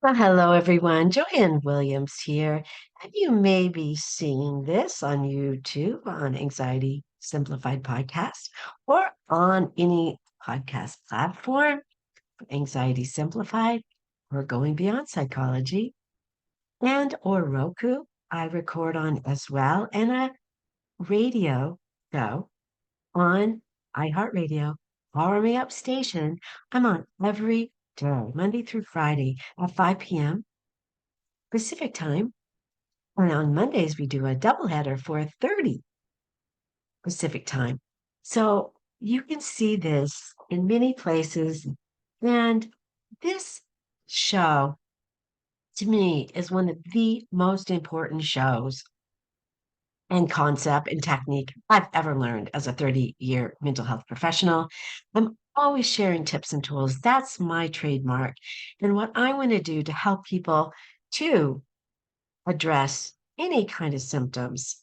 Well, hello, everyone. Joanne Williams here. And you may be seeing this on YouTube on Anxiety Simplified Podcast or on any podcast platform, Anxiety Simplified or Going Beyond Psychology and or Roku. I record on as well and a radio show on iHeartRadio, Power Me Up Station. I'm on every day, Monday through Friday at 5 p.m. Pacific time. And on Mondays, we do a doubleheader for 30 Pacific time. So you can see this in many places. And this show, to me, is one of the most important shows and concept and technique I've ever learned as a 30-year mental health professional. I'm always sharing tips and tools. That's my trademark. And what I want to do to help people to address any kind of symptoms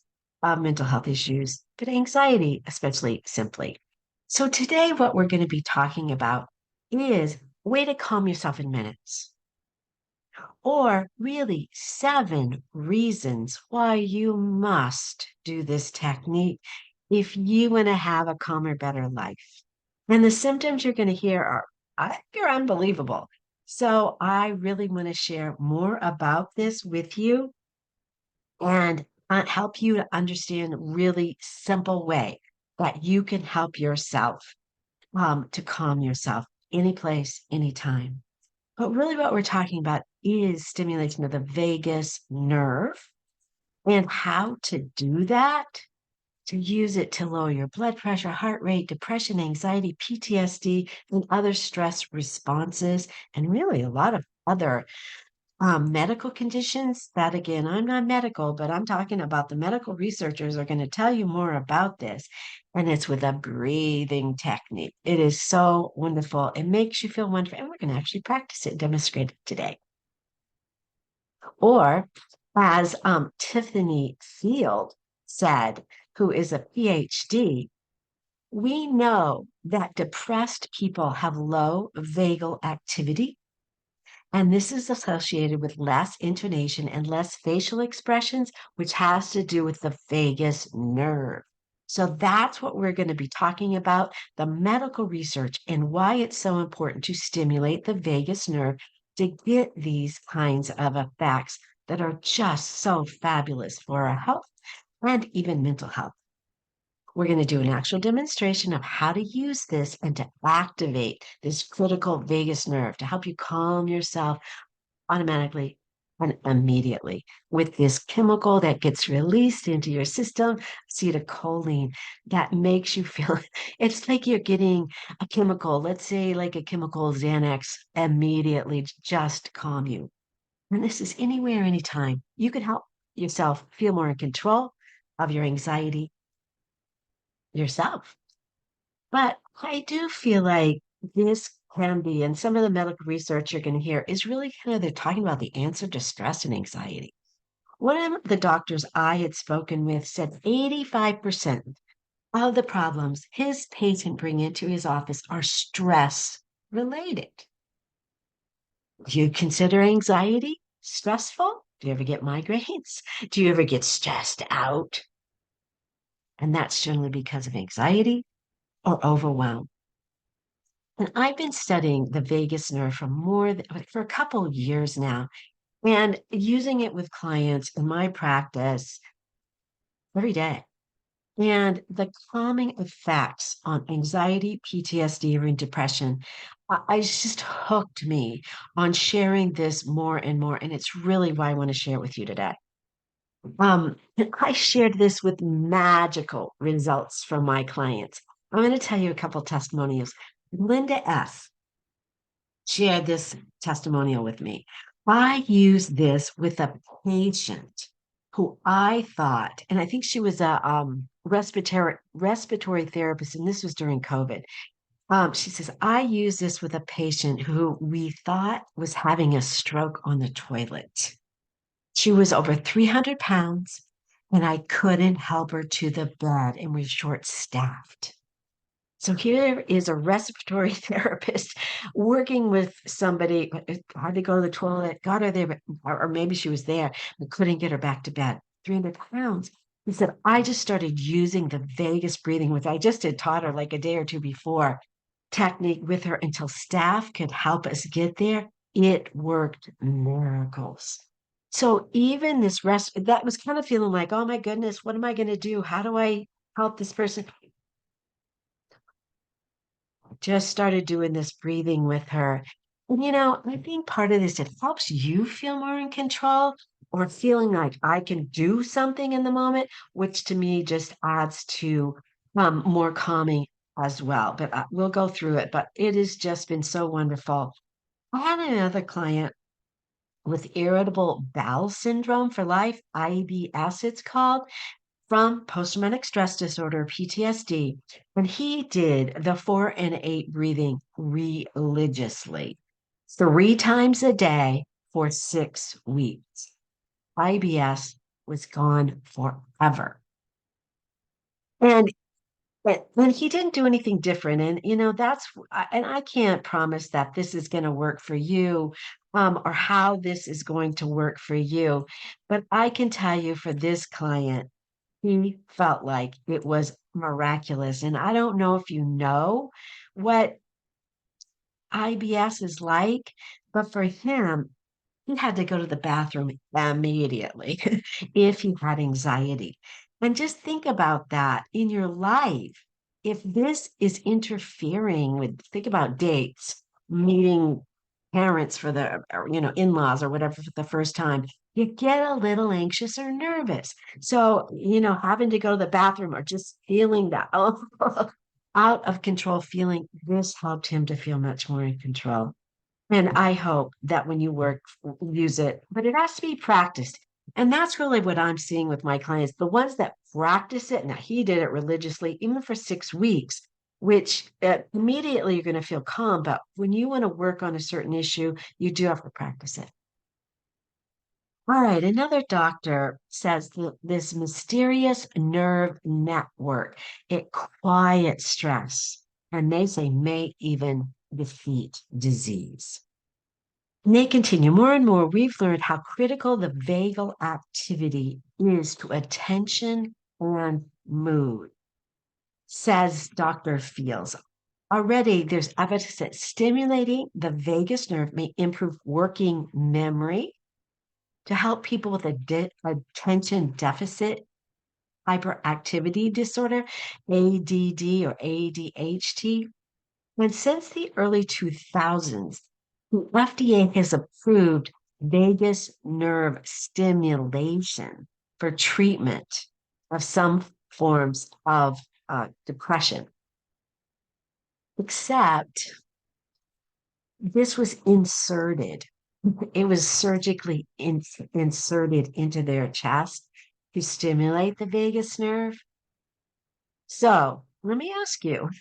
of mental health issues, but anxiety, especially simply. So, today, what we're going to be talking about is a way to calm yourself in minutes, or really 7 reasons why you must do this technique if you want to have a calmer, better life. And the symptoms you're going to hear are, I think, are unbelievable. So, I really want to share more about this with you and help you to understand a really simple way that you can help yourself to calm yourself any place, anytime. But really, what we're talking about is stimulation of the vagus nerve and how to do that, to use it to lower your blood pressure, heart rate, depression, anxiety, PTSD, and other stress responses, and really a lot of other medical conditions that, again, I'm not medical, but I'm talking about the medical researchers are going to tell you more about this. And it's with a breathing technique. It is so wonderful. It makes you feel wonderful. And we're going to actually practice it, demonstrate it today. Or as Tiffany Field said, who is a PhD, we know that depressed people have low vagal activity, and this is associated with less intonation and less facial expressions, which has to do with the vagus nerve. So that's what we're going to be talking about, the medical research and why it's so important to stimulate the vagus nerve to get these kinds of effects that are just so fabulous for our health and even mental health. We're going to do an actual demonstration of how to use this and to activate this critical vagus nerve to help you calm yourself automatically and immediately with this chemical that gets released into your system, acetylcholine, that makes you feel it's like you're getting a chemical, let's say like a chemical Xanax, immediately just calm you. And this is anywhere, anytime. You can help yourself feel more in control of your anxiety yourself. But I do feel like this can be, and some of the medical research you're going to hear is really kind of they're talking about the answer to stress and anxiety. One of the doctors I had spoken with said 85% of the problems his patient bring into his office are stress related. Do you consider anxiety stressful? Do you ever get migraines? Do you ever get stressed out? And that's generally because of anxiety or overwhelm. And I've been studying the vagus nerve for for a couple of years now and using it with clients in my practice every day. And the calming effects on anxiety, PTSD, or in depression, it's just hooked me on sharing this more and more. And it's really why I want to share it with you today. And I shared this with magical results from my clients. I'm going to tell you a couple testimonials. Linda S. shared this testimonial with me. I used this with a patient who I thought, and I think she was a respiratory therapist, and this was during COVID. She says, I used this with a patient who we thought was having a stroke on the toilet. She was over 300 pounds, and I couldn't help her to the bed, and we're short staffed. So here is a respiratory therapist working with somebody, had to go to the toilet, got her there, or maybe she was there, but couldn't get her back to bed. 300 pounds. He said, I just started using the vagus breathing, which I just had taught her like a day or two before, technique with her until staff could help us get there. It worked miracles. So even this rest, that was kind of feeling like, oh my goodness, what am I going to do? How do I help this person? Just started doing this breathing with her. And I think part of this, it helps you feel more in control or feeling like I can do something in the moment, which to me just adds to more calming as well. But we'll go through it. But it has just been so wonderful. I had another client with irritable bowel syndrome for life, IBS, it's called from post-traumatic stress disorder, PTSD, and he did the 4 and 8 breathing religiously, 3 times a day for 6 weeks. IBS was gone forever. And and he didn't do anything different. And and I can't promise that this is going to work for you, or how this is going to work for you. But I can tell you for this client, he felt like it was miraculous. And I don't know if you know what IBS is like, but for him, he had to go to the bathroom immediately if he had anxiety. And just think about that in your life. If this is interfering with, think about dates, meeting parents for the, or, in-laws or whatever for the first time, you get a little anxious or nervous. So, having to go to the bathroom or just feeling that, oh, out of control feeling, this helped him to feel much more in control. And I hope that when you work, use it, but it has to be practiced. And that's really what I'm seeing with my clients. The ones that practice it, now he did it religiously, even for 6 weeks, which immediately you're going to feel calm. But when you want to work on a certain issue, you do have to practice it. All right, another doctor says that this mysterious nerve network, it quiets stress, and they say may even defeat disease. And they continue more and more. We've learned how critical the vagal activity is to attention and mood, says Dr. Fields. Already, there's evidence that stimulating the vagus nerve may improve working memory to help people with attention deficit hyperactivity disorder, ADD or ADHD. And since the early 2000s, the FDA has approved vagus nerve stimulation for treatment of some forms of depression, except this was inserted. It was surgically inserted into their chest to stimulate the vagus nerve. So let me ask you,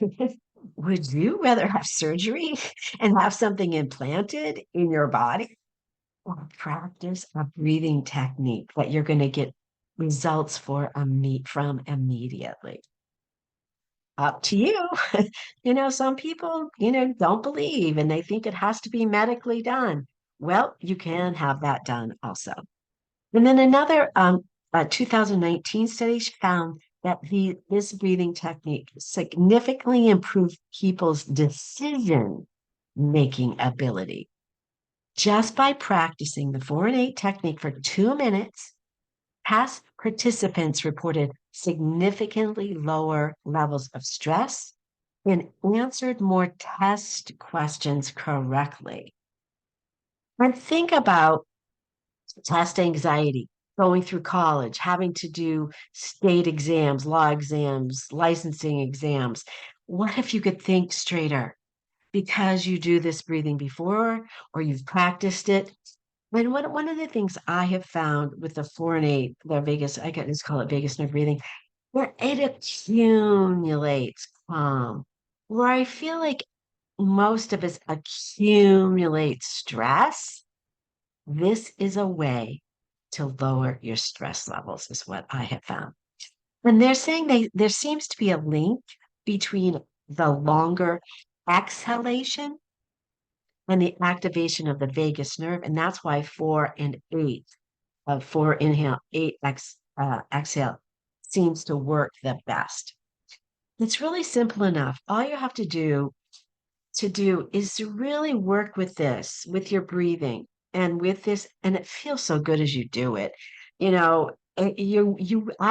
would you rather have surgery and have something implanted in your body or practice a breathing technique that you're going to get results from immediately? Up to you. Some people, don't believe and they think it has to be medically done. Well, you can have that done also. And then another 2019 study found that this breathing technique significantly improved people's decision making ability. Just by practicing the 4 and 8 technique for 2 minutes, past participants reported significantly lower levels of stress and answered more test questions correctly. And think about test anxiety, going through college, having to do state exams, law exams, licensing exams. What if you could think straighter because you do this breathing before or you've practiced it? And one of the things I have found with the 4 and 8, the Vegas, I can just call it Vegas nerve breathing, where it accumulates calm, where I feel like most of us accumulate stress. This is a way to lower your stress levels, is what I have found. And they're saying there seems to be a link between the longer exhalation and the activation of the vagus nerve. And that's why 4 and 8 of 4 inhale, 8 exhale seems to work the best. It's really simple enough. All you have to do is to really work with this, with your breathing and with this, and it feels so good as you do it. I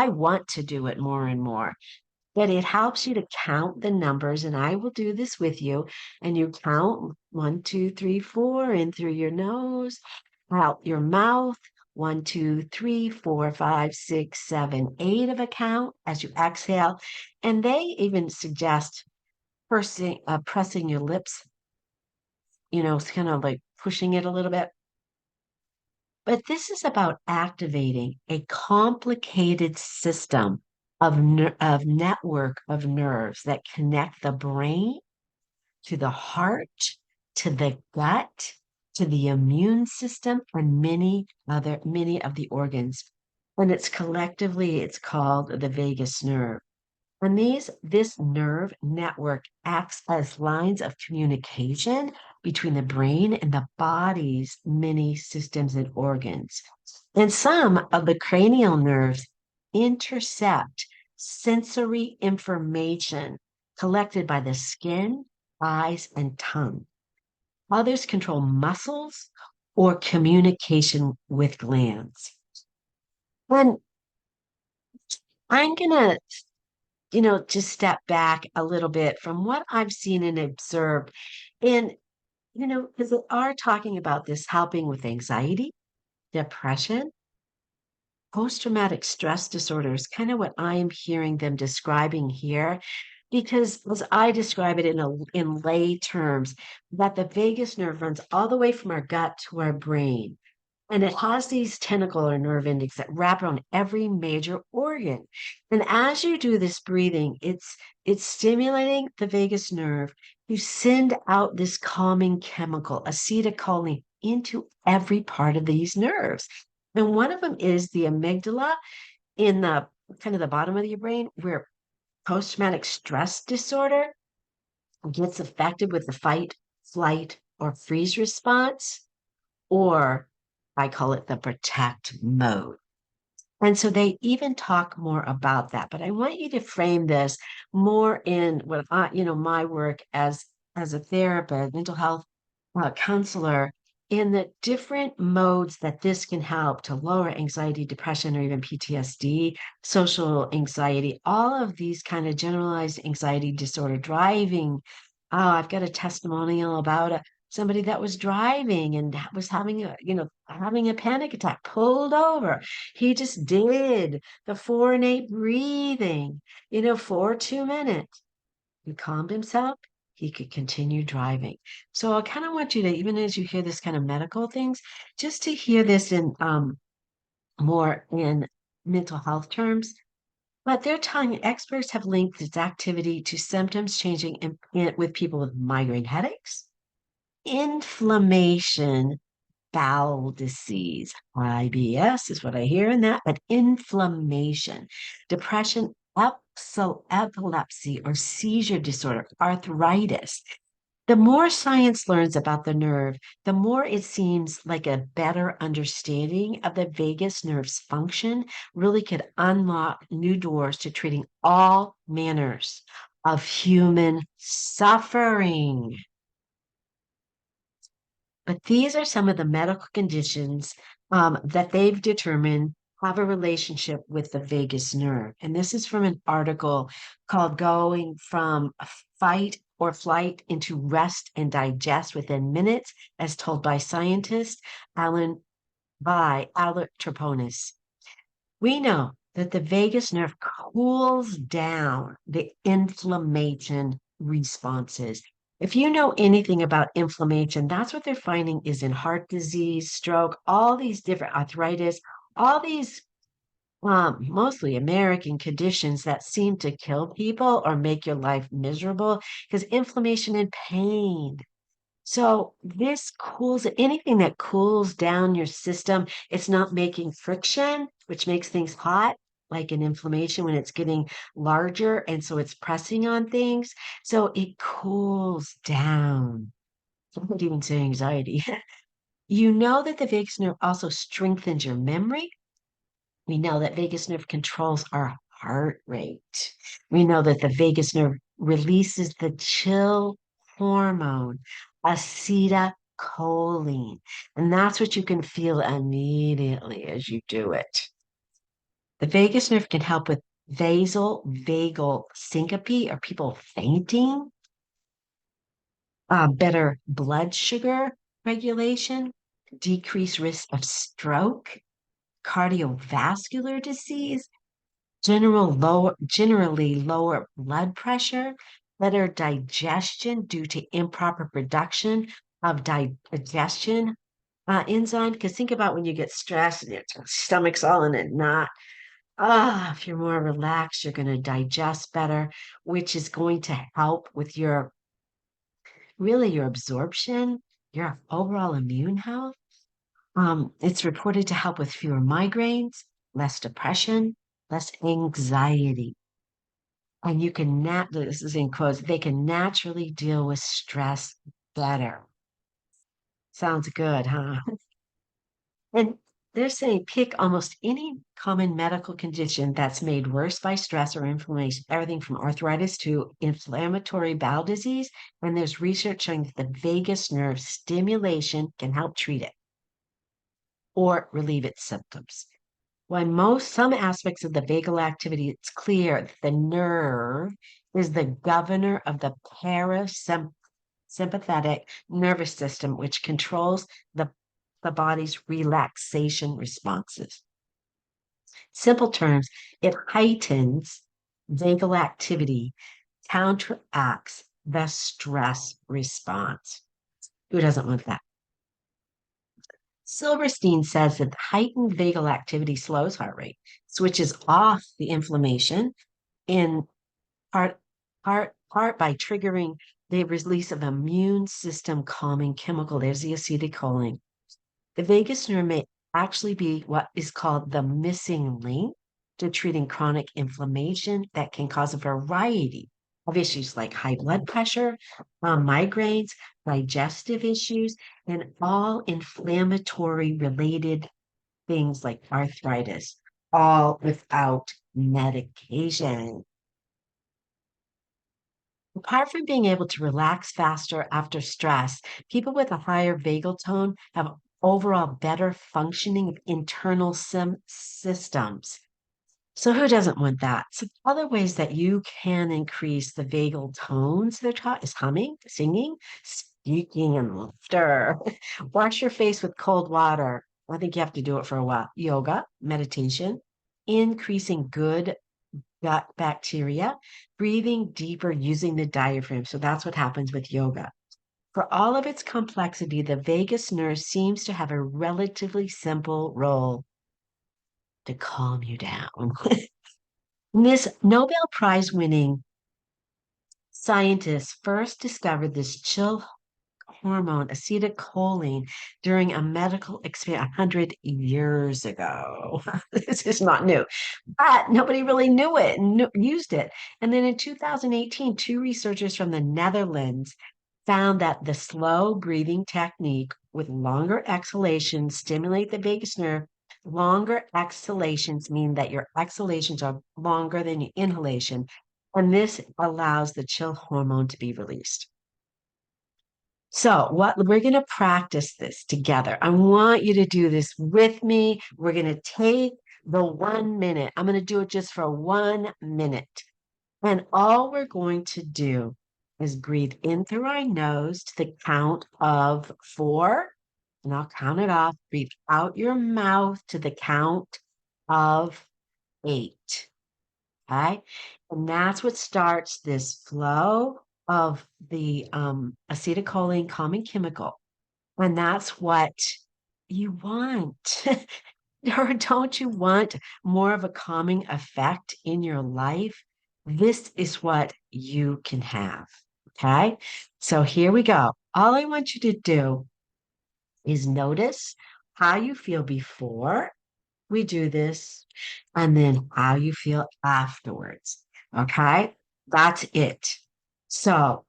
want to do it more and more, but it helps you to count the numbers, and I will do this with you. And you count 1, 2, 3, 4 in through your nose, out your mouth. 1, 2, 3, 4, 5, 6, 7, 8 of a count as you exhale. And they even suggest pressing your lips, it's kind of like pushing it a little bit. But this is about activating a complicated system of network of nerves that connect the brain to the heart, to the gut, to the immune system, and many of the organs. And it's called the vagus nerve. And this nerve network acts as lines of communication between the brain and the body's many systems and organs. And some of the cranial nerves intercept sensory information collected by the skin, eyes, and tongue. Others control muscles or communication with glands. And I'm going to just step back a little bit from what I've seen and observed. And, because they are talking about this helping with anxiety, depression, post-traumatic stress disorder is kind of what I am hearing them describing here. Because as I describe it in lay terms, that the vagus nerve runs all the way from our gut to our brain. And it has these tentacle or nerve endings that wrap around every major organ. And as you do this breathing, it's stimulating the vagus nerve to send out this calming chemical, acetylcholine, into every part of these nerves. And one of them is the amygdala in the kind of the bottom of your brain, where post-traumatic stress disorder gets affected with the fight, flight, or freeze response, or I call it the protect mode. And so they even talk more about that. But I want you to frame this more in my work as a therapist, mental health counselor, in the different modes that this can help to lower anxiety, depression, or even PTSD, social anxiety, all of these kind of generalized anxiety disorder, driving. Oh, I've got a testimonial about somebody that was driving and was having a panic attack, pulled over. He just did the 4 and 8 breathing, for 2 minutes. He calmed himself. He could continue driving. So I kind of want you to, even as you hear this kind of medical things, just to hear this in more in mental health terms. But they're telling experts have linked its activity to symptoms changing with people with migraine headaches, inflammation, bowel disease, IBS is what I hear in that, but inflammation, depression, epilepsy, or seizure disorder, arthritis. The more science learns about the nerve, the more it seems like a better understanding of the vagus nerve's function really could unlock new doors to treating all manners of human suffering. But these are some of the medical conditions that they've determined have a relationship with the vagus nerve. And this is from an article called Going from Fight or Flight into Rest and Digest Within Minutes, as told by scientist Albert Troponis. We know that the vagus nerve cools down the inflammation responses. If you know anything about inflammation, that's what they're finding is in heart disease, stroke, all these different arthritis, all these mostly American conditions that seem to kill people or make your life miserable because inflammation and pain. So this cools anything that cools down your system. It's not making friction, which makes things hot. like an inflammation when it's getting larger, and so it's pressing on things. So it cools down. I would even say anxiety. You know that the vagus nerve also strengthens your memory. We know that vagus nerve controls our heart rate. We know that the vagus nerve releases the chill hormone, acetylcholine. And that's what you can feel immediately as you do it. The vagus nerve can help with vagal syncope or people fainting, better blood sugar regulation, decreased risk of stroke, cardiovascular disease, generally lower blood pressure, better digestion due to improper production of digestion enzyme. Because think about when you get stressed and your stomach's all in a knot. If you're more relaxed, you're going to digest better, which is going to help with your absorption, your overall immune health. It's reported to help with fewer migraines, less depression, less anxiety. And this is in quotes, they can naturally deal with stress better. Sounds good, huh? And they're saying pick almost any common medical condition that's made worse by stress or inflammation, everything from arthritis to inflammatory bowel disease. And there's research showing that the vagus nerve stimulation can help treat it or relieve its symptoms. While some aspects of the vagal activity, it's clear that the nerve is the governor of the parasympathetic nervous system, which controls the body's relaxation responses. Simple terms, it heightens vagal activity, counteracts the stress response. Who doesn't want that? Silverstein says that heightened vagal activity slows heart rate, switches off the inflammation in part, part by triggering the release of immune system calming chemical. There's the acetylcholine. The vagus nerve may actually be what is called the missing link to treating chronic inflammation that can cause a variety of issues like high blood pressure, migraines, digestive issues, and all inflammatory related things like arthritis, all without medication. Apart from being able to relax faster after stress, people with a higher vagal tone have overall better functioning of internal systems. So who doesn't want that? Some other ways that you can increase the vagal tones they're taught is humming, singing, speaking, and laughter. Wash your face with cold water. I think you have to do it for a while. Yoga, meditation, increasing good gut bacteria, breathing deeper using the diaphragm. So that's what happens with yoga. For all of its complexity, the vagus nerve seems to have a relatively simple role to calm you down. This Nobel Prize winning scientist first discovered this chill hormone, acetylcholine, during a medical experiment 100 years ago. This is not new, but nobody really knew it and used it. And then in 2018, two researchers from the Netherlands found that the slow breathing technique with longer exhalations stimulate the vagus nerve. Longer exhalations mean that your exhalations are longer than your inhalation, and this allows the chill hormone to be released. So, what we're going to practice this together. I want you to do this with me. We're going to take the 1 minute. I'm going to do it just for 1 minute. And all we're going to do is breathe in through our nose to the count of 4, and I'll count it off. Breathe out your mouth to the count of 8. Okay. And that's what starts this flow of the acetylcholine calming chemical. And that's what you want. Or don't you want more of a calming effect in your life? This is what you can have. Okay. So here we go. All I want you to do is notice how you feel before we do this, and then how you feel afterwards. Okay? That's it. So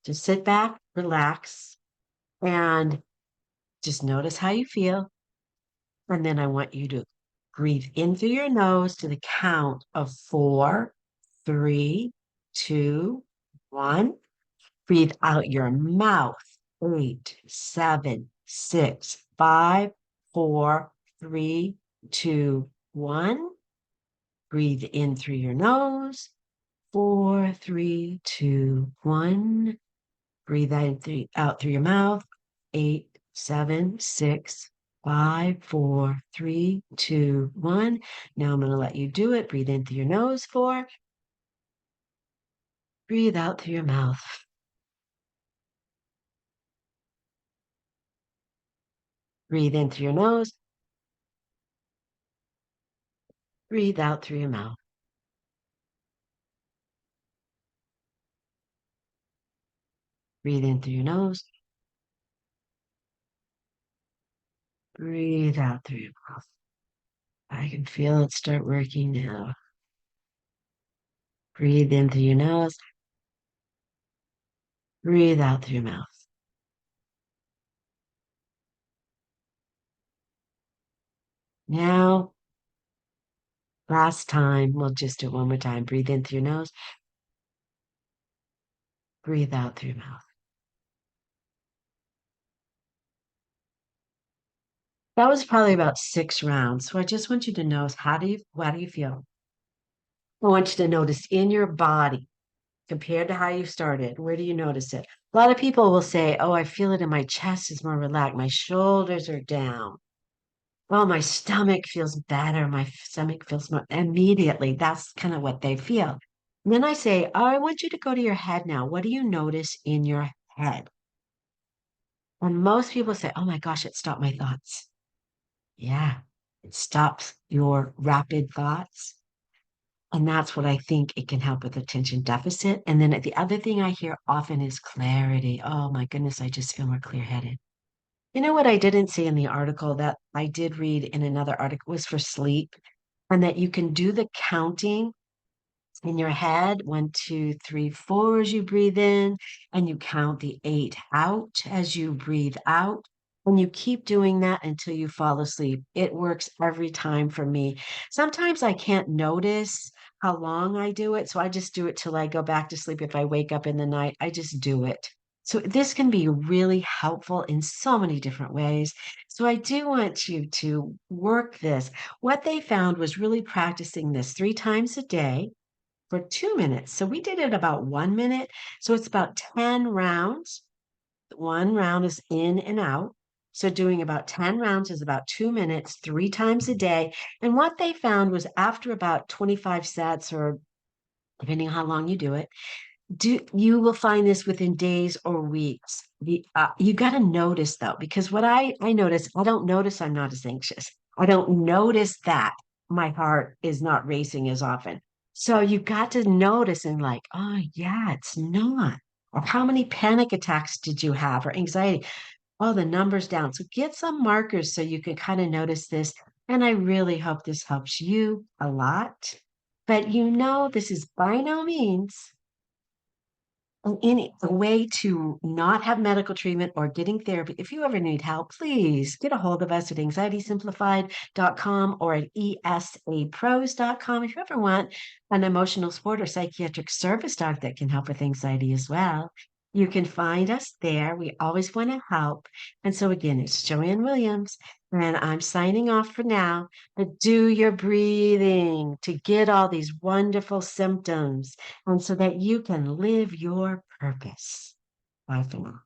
just sit back, relax, and just notice how you feel. And then I want you to breathe in through your nose to the count of four, three, two, one. Breathe out your mouth. Eight, seven, six, five, four, three, two, one. Breathe in through your nose. Four, three, two, one. Breathe out through your mouth. Eight, seven, six, five, four, three, two, one. Now I'm going to let you do it. Breathe in through your nose. Four. Breathe out through your mouth. Breathe in through your nose. Breathe out through your mouth. Breathe in through your nose. Breathe out through your mouth. I can feel it start working now. Breathe in through your nose. Breathe out through your mouth. Now, last time, we'll just do it one more time. Breathe in through your nose. Breathe out through your mouth. That was probably about 6 rounds. So I just want you to know how do you feel? I want you to notice in your body compared to how you started. Where do you notice it? A lot of people will say, "Oh, I feel it in my chest is more relaxed. My shoulders are down. Oh, my stomach feels better. My stomach feels more immediately." That's kind of what they feel. And then I say, "Oh, I want you to go to your head now. What do you notice in your head?" And most people say, "Oh my gosh, it stopped my thoughts." Yeah, it stops your rapid thoughts. And that's what I think it can help with attention deficit. And then the other thing I hear often is clarity. Oh my goodness, I just feel more clear-headed. You know what I didn't see in the article that I did read in another article was for sleep, and that you can do the counting in your head. One, two, three, four as you breathe in, and you count the eight out as you breathe out. And you keep doing that until you fall asleep. It works every time for me. Sometimes I can't notice how long I do it, so I just do it till I go back to sleep. If I wake up in the night, I just do it. So this can be really helpful in so many different ways. So I do want you to work this. What they found was really practicing this 3 times a day for 2 minutes. So we did it about 1 minute. So it's about 10 rounds. One round is in and out. So doing about 10 rounds is about 2 minutes, 3 times a day. And what they found was after about 25 sets, or depending on how long you do it, you will find this within days or weeks. You got to notice though, because what I notice, I don't notice I'm not as anxious. I don't notice that my heart is not racing as often. So you got to notice and like, oh yeah, it's not. Or how many panic attacks did you have or anxiety? Oh, the numbers down. So get some markers so you can kind of notice this. And I really hope this helps you a lot. But this is by no means a way to not have medical treatment or getting therapy. If you ever need help, please get a hold of us at anxietysimplified.com or at esapros.com. If you ever want an emotional support or psychiatric service dog that can help with anxiety as well, you can find us there. We always want to help. And so again, it's Joanne Williams, and I'm signing off for now. But do your breathing to get all these wonderful symptoms and so that you can live your purpose. Bye for now.